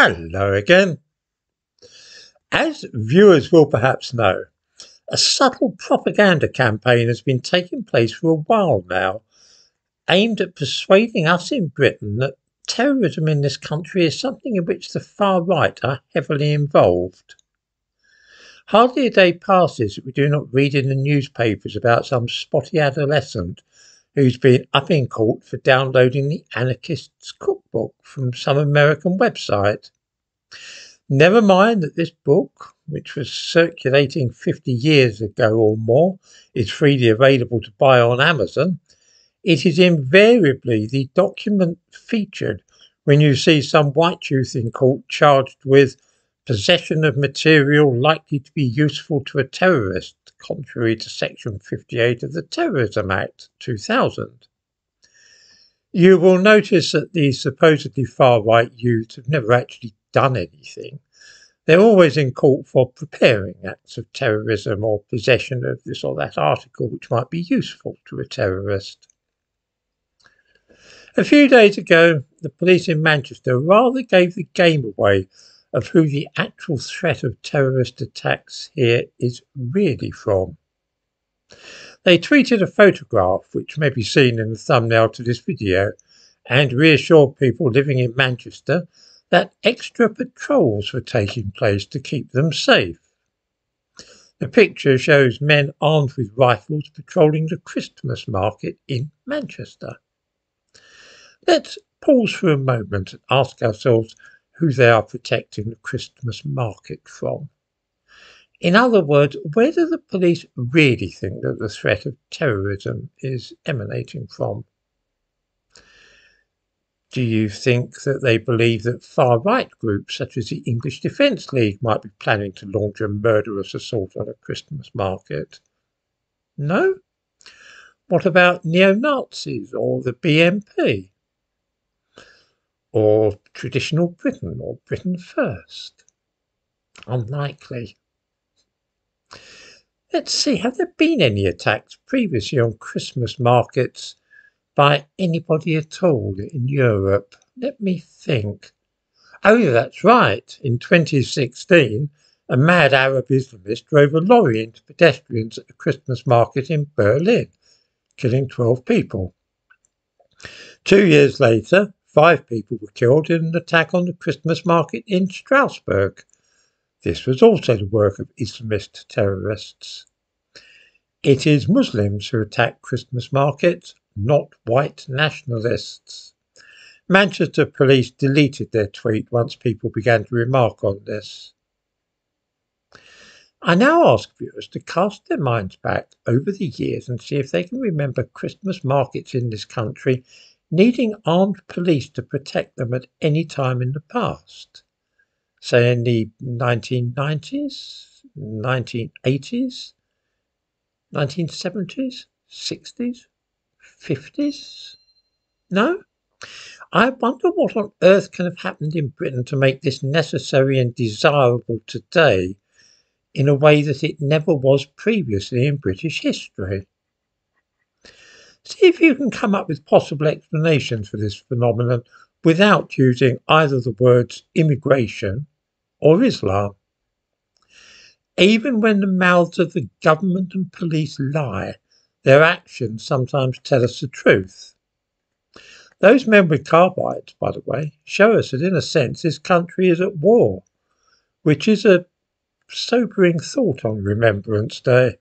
Hello again. As viewers will perhaps know, a subtle propaganda campaign has been taking place for a while now, aimed at persuading us in Britain that terrorism in this country is something in which the far right are heavily involved. Hardly a day passes that we do not read in the newspapers about some spotty adolescent who's been up in court for downloading the anarchist's cookbook from some American website. Never mind that this book, which was circulating 50 years ago or more, is freely available to buy on Amazon. It is invariably the document featured when you see some white youth in court charged with possession of material likely to be useful to a terrorist, contrary to Section 58 of the Terrorism Act 2000. You will notice that these supposedly far-right youths have never actually done anything. They're always in court for preparing acts of terrorism or possession of this or that article which might be useful to a terrorist. A few days ago, the police in Manchester rather gave the game away of who the actual threat of terrorist attacks here is really from. They tweeted a photograph, which may be seen in the thumbnail to this video, and reassured people living in Manchester that extra patrols were taking place to keep them safe. The picture shows men armed with rifles patrolling the Christmas market in Manchester. Let's pause for a moment and ask ourselves who they are protecting the Christmas market from. In other words, where do the police really think that the threat of terrorism is emanating from? Do you think that they believe that far-right groups such as the English Defence League might be planning to launch a murderous assault on a Christmas market? No? What about neo-Nazis or the BNP? Or traditional Britain or Britain First? Unlikely. Let's see, have there been any attacks previously on Christmas markets by anybody at all in Europe? Let me think. Oh, yeah, that's right. In 2016, a mad Arab Islamist drove a lorry into pedestrians at a Christmas market in Berlin, killing 12 people. 2 years later, 5 people were killed in an attack on the Christmas market in Strasbourg. This was also the work of Islamist terrorists. It is Muslims who attack Christmas markets, not white nationalists. Manchester police deleted their tweet once people began to remark on this. I now ask viewers to cast their minds back over the years and see if they can remember Christmas markets in this country needing armed police to protect them at any time in the past. Say in the 1990s, 1980s, 1970s, 60s, 50s? No? I wonder what on earth can have happened in Britain to make this necessary and desirable today in a way that it never was previously in British history. See if you can come up with possible explanations for this phenomenon without using either the words immigration or Islam. Even when the mouths of the government and police lie, their actions sometimes tell us the truth. Those men with carbines, by the way, show us that in a sense this country is at war, which is a sobering thought on Remembrance Day.